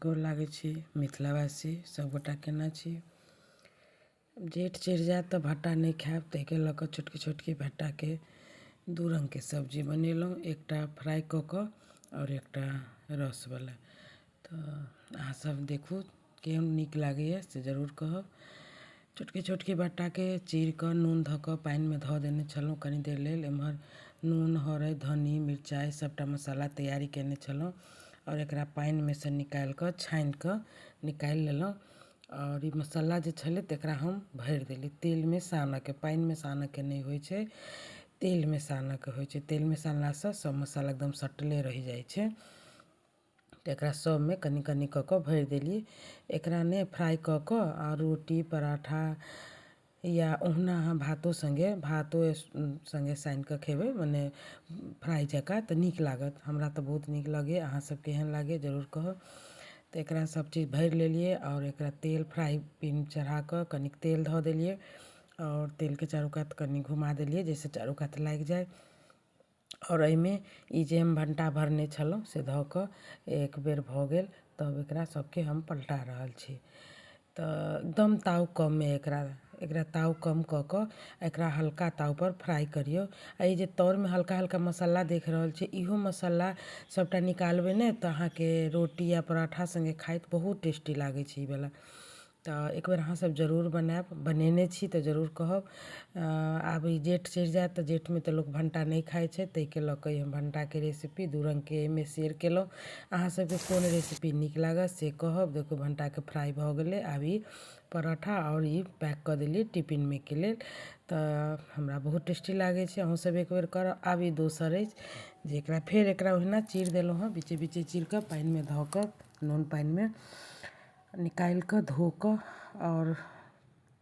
गोर लागै छी मिथिलावासी सबगोटा केना छी। जेठ चढ़ि जायत तऽ भट्टा नहीं खायब, ताहिके लऽ कऽ छोटकी छोटकी भट्टाके दू रंगके सब्जी बनेलहुँ, एकटा फ्राई कऽ कऽ और एकटा रसवला। तऽ अहाँसब देखू केहन नीक लागैए से जरूर कहब। छोटकी छोटकी भट्टाके चीर कऽ नून धऽ कऽ पानिमे धऽ देने छलहुँ कनि देर लेल। एम्हर नून हरदि धन्नी मिरचाइ सबटा मसाला तैयारी केने छलहुँ और एकरा पानिमे सँ निकालि कऽ छानि कऽ निकालि लेलहुँ। और ई मसाला जे छलै तकरा हम भरि देली तेलमे सानऽके, पानिमे सानऽके नहि होइ छै, तेलमे सानऽके होइ छै। तेलमे सानलासँ सब मसाला एकदम सटले रहि जाइ छै। तऽ एकरा सबमे कनि कनि कऽ कऽ भरि देलिए। एकरा ने फ्राई कऽ कऽ आ रोटी पराठा या ओहुना अहाँ भातो संगे सानि कऽ खेबै, मने फ्राई जकाँ, तऽ नीक लागत। हमरा तऽ बहुत नीक लगैए, अहाँसब केहन लागैए जरूर कहब। तऽ एकरा सब चीज भरि लेलिए और एकरा तेल फ्राई पैन चढ़ा कऽ कनिक तेल धऽ देलिए और तेलके चारू कात कनि घुमा देलिए जाहिसँ चारू कात लागि जाए। और एहिमे ई जे हम भंटा भरने छलहुँ से धऽ कऽ एक बेर भऽ गेल, तब एकरा सबके हम पलटा रहल छी। तऽ एकदम ताव कममे एकरा ताव कम कऽ कऽ एकरा हल्का ताव पर फ्राई करियौ। आ ई जे तौरमे हल्का हल्का मसाला देख रहल छी, इहो मसाला सबटा निकालबै ने तऽ अहाँके रोटी या पराठा संगे खाइत बहुत टेस्टी लागै छै ई वाला। तऽ एक बेर अहाँसब जरूर बनाएब, बनेने छी तऽ जरूर कहब। आब ई जेठ चढ़ि जाएत तऽ जेठमे तऽ लोक भंटा नहीं खाइ छै, ताहिके लऽ कऽ हम भंटाके रेसिपी दू रंगके एहिमे शेयर केलहुँ। अहाँसबके कोन रेसिपी नीक लागत से कहब। देखू भंटाके फ्राई भऽ गेलै। आब ई पराठा और ई पैक कऽ देलिए टिफिनमे के लेल। तऽ हमरा बहुत टेस्टी लागै छै, अहूँसब एक बेर करब। आब ई दोसर अछि जे एकरा ओहिना चीर देलहुँ हँ, बीचे बीचे चीर कऽ पानिमे धऽ कऽ नून पानिमे निकालि कऽ धो कऽ और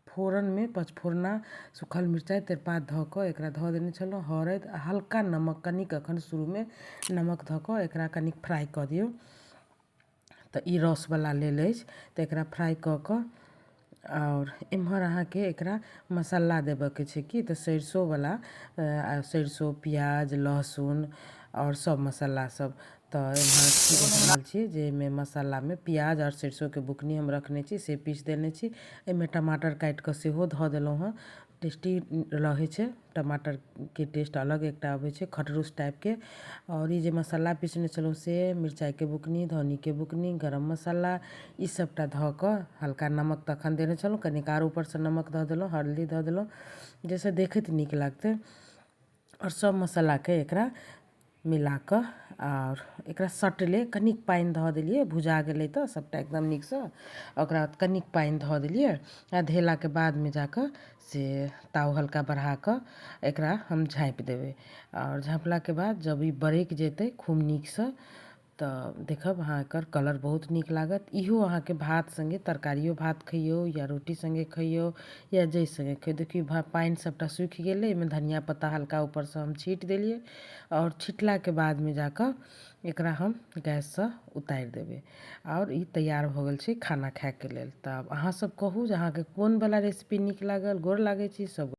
फोरनमे पचफोरना सूखल मिरचाइ तेजपात धऽ कऽ एकरा धऽ देने छलहुँ। हरदि आ हल्का नमक, कनिक एखन शुरूमे नमक धऽ कऽ एकरा कनिक फ्राई कऽ दियौ। तऽ ई रसवला लेल अछि, तऽ एकरा फ्राई कऽ कऽ और एम्हर अहाँके एकरा मसाला देबऽके छै कि, तऽ सरिसो प्याज लहसुन और सब मसाला सब। तऽ एम्हर देख रहल छी जे एहिमे मसालामे प्याज और सरिसोके बुकनी हम रखने छी से पीस देने छी। एहिमे टमाटर काटि कऽ सेहो धऽ देलहुँ हँ, टेस्टी रहै छै। टमाटरके टेस्ट अलग एकटा अबै छै, खटरूस टाइपके। और ई जे मसाला पीसने छलहुँ से मिरचाइके बुकनी, धन्नीके बुकनी, गरम मसाला ई सबटा धऽ कऽ हल्का नमक तखन देने छलहुँ, कनिक आर ऊपरसँ नमक धऽ देलहुँ, हल्दी धऽ देलहुँ जाहिसँ देखैत नीक लागतै। और सब मसालाके एकरा मिला कऽ और एकरा सटले कनिक पानि धऽ देलिए, भुजा गेलै तऽ सबटा एकदम नीकसँ। ओकरा बाद कनिक पानि धऽ देलिए आ धेलाके बादमे जाकऽ से ताव हल्का बढ़ा कऽ एकरा हम झाँपि देबै। और झाँपलाके बाद जब ई बरकि जेतै खूब नीकसँ तऽ देखब अहाँ एकर कलर बहुत नीक लागत। इहो अहाँके भात संगे, तरकारियो भात खइयौ या रोटी संगे खइयौ या जइ संगे खइयौ। देखियौ पानि सबटा सूखि गेलै, एहिमे धनिया पत्ता हल्का ऊपरसँ हम छीटि देलिए और छिटलाके बादमे जाकऽ एकरा हम गैससँ उतारि देबै। और ई तैयार भऽ गेल छै खाना खायके लेल। तऽ आब अहाँसब कहू जे अहाँके कोन वाला रेसिपी नीक लागल। गोर लागै छी सब।